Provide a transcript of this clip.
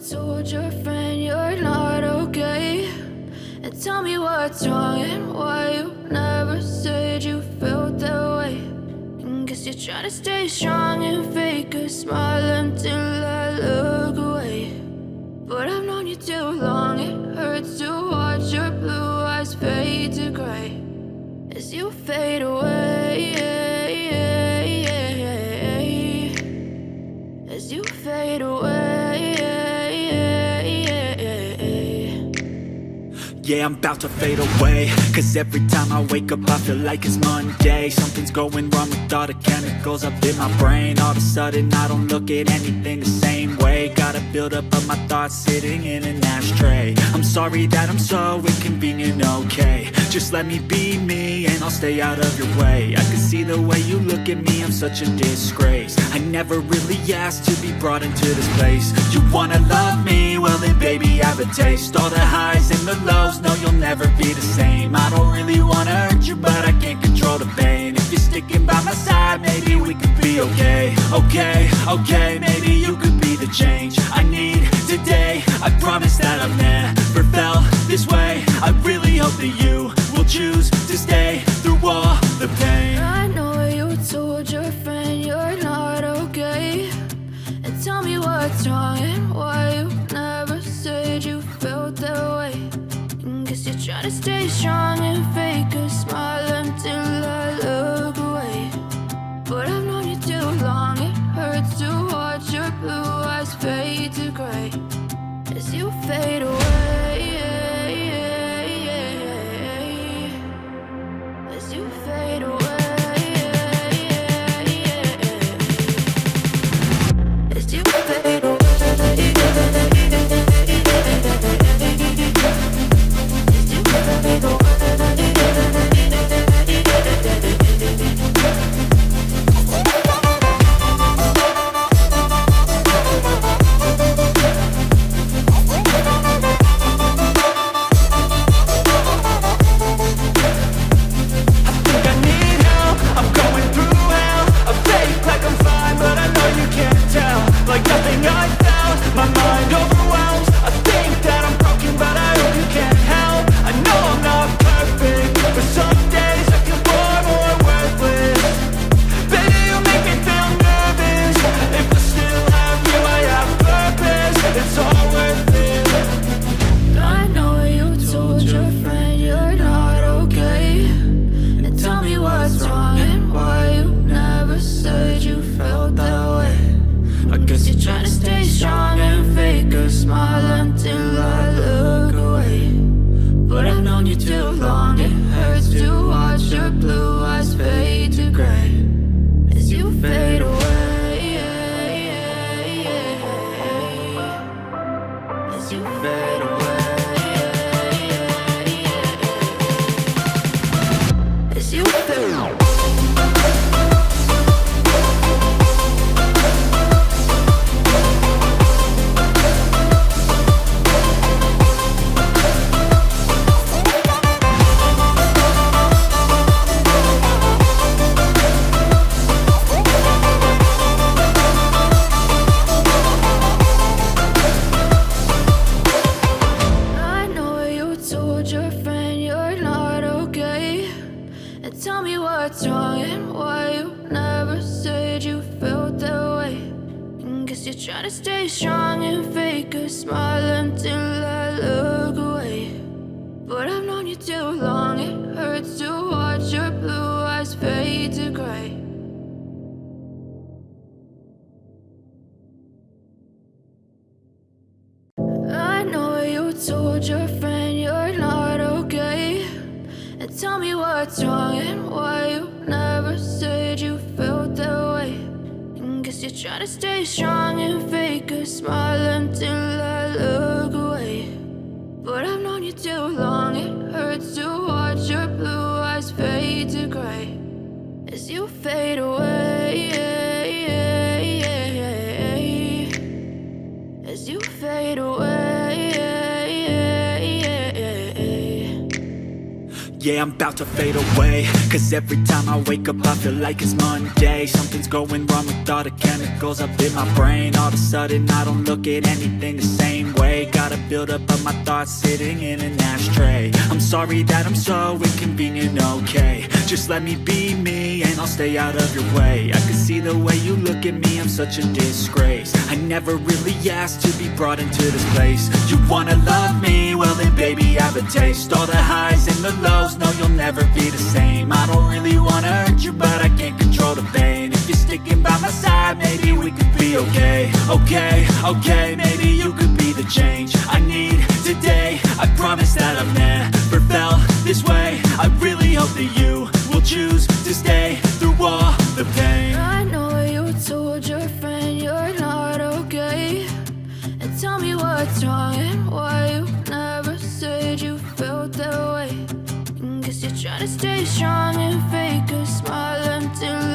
told your friend you're not okay? And tell me what's wrong and why you never said you felt that way. And guess you're trying to stay strong and fake a smile until I look away. But I've known you too long, it hurts to watch your blue eyes fade to gray as you fade away, as you fade away. Yeah, I'm about to fade away, cause every time I wake up I feel like it's Monday. Something's going wrong with all the chemicals up in my brain. All of a sudden I don't look at anything the same way. Got a buildup of my thoughts sitting in an ashtray. I'm sorry that I'm so inconvenient, okay? Just let me be me and I'll stay out of your way. I can see the way you look at me, I'm such a disgrace. I never really asked to be brought into this place. You wanna love me? Well then baby have a taste. All the highs and the lows, no you'll never be the same. I don't really wanna hurt you but I can't control the pain. If you're sticking by my side maybe we could be okay. Okay, maybe you could be the change I need today. I promise that I've never felt this way. I really hope that you will choose to stay through all the pain. I know you told your friend you're not okay. And tell me what's wrong and why you never said you felt that way. And guess you're trying to stay strong and fake a smile until I look away. But I've known you too long, it hurts to watch your blue eyes fade to gray as you fade away, as you fade away, as you fade away. Yeah, I'm about to fade away, cause every time I wake up I feel like it's Monday. Something's going wrong with all the chemicals up in my brain. All of a sudden I don't look at anything the same way. Gotta build up of my thoughts sitting in an ashtray. I'm sorry that I'm so inconvenient, okay. Just let me be me and I'll stay out of your way. I can see the way you look at me, I'm such a disgrace. I never really asked to be brought into this place. You wanna love me? Well then baby I have a taste. All the highs and the lows, no you'll never be the same. I don't really wanna hurt you but I can't control the pain. If you're sticking by my side, maybe we could be okay. Okay, maybe you could be the change I need today. I promise that I've never felt this way. I really hope that you will choose to stay through all the pain. I know you told your friend you're not okay, and tell me what's wrong and why you never said you felt that way. Guess you're trying to stay strong and fake a smile until